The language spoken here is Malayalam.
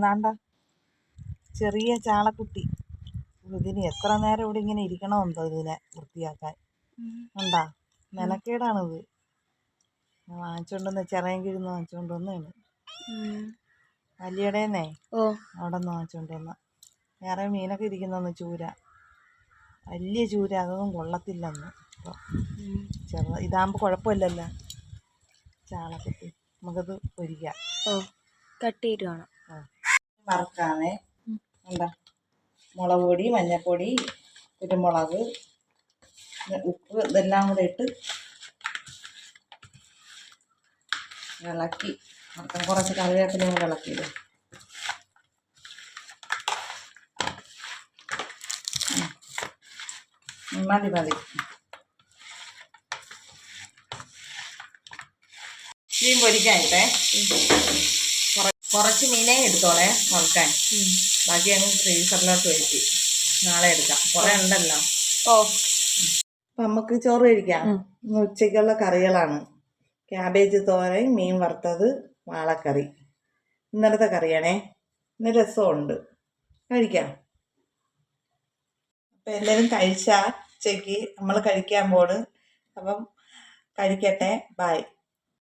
വേണ്ട ചെറിയ ചാളക്കുട്ടി. ഇതിന് എത്ര നേരം ഇവിടെ ഇങ്ങനെ ഇരിക്കണമെന്തോ ഇതിനെ വൃത്തിയാക്കാൻ. ഉണ്ടാ മെനക്കേടാണിത്. വാങ്ങിച്ചോണ്ടെന്ന് ചിറയെങ്കിരുന്ന് വാങ്ങിച്ചോണ്ടൊന്നാണ് വലിയടേന്നേ. അവിടെ നിന്ന് വാങ്ങിച്ചോണ്ടൊന്ന വേറെ മീനൊക്കെ ഇരിക്കുന്നൊന്ന് ചൂര, വലിയ ചൂര. അതൊന്നും കൊള്ളത്തില്ലെന്ന്. ചെറു ഇതാകുമ്പോൾ കുഴപ്പമില്ലല്ലോ. ചാളക്കുട്ടി നമുക്കത് പൊരിക്കാം. കട്ട് ചെയ്ത് വേണം വറുക്കാനേ. എന്താ മുളക് പൊടി, മഞ്ഞൾപ്പൊടി, കുരുമുളക്, ഉപ്പ് ഇതെല്ലാം കൂടെ ഇട്ട് ഇളക്കി വറുക്കാൻ. കുറച്ച് കറിവേപ്പിലയും കൂടെ ഇളക്കിയിടും. മതി മതി. മീൻ പൊരിക്കാനിട്ടേ കുറച്ച് മീനേ എടുത്തോളേ വറുക്കാൻ. ബാക്കി അങ്ങ് ഫ്രീസറിലോട്ട് വെച്ച് നാളെ എടുക്കാം. കുറേ ഉണ്ടല്ലോ. അപ്പം നമുക്ക് ചോറ് കഴിക്കാം. ഇന്ന് ഉച്ചയ്ക്കുള്ള കറികളാണ് ക്യാബേജ് തോരൻ, മീൻ വറുത്തത്, വാളക്കറി. ഇന്നലത്തെ കറിയാണേ. ഇന്ന് രസമുണ്ട്. കഴിക്കാം. അപ്പം എല്ലാവരും കഴിച്ചാൽ ഉച്ചയ്ക്ക് നമ്മൾ കഴിക്കാൻ പോണ്. അപ്പം കഴിക്കട്ടെ. ബായ്.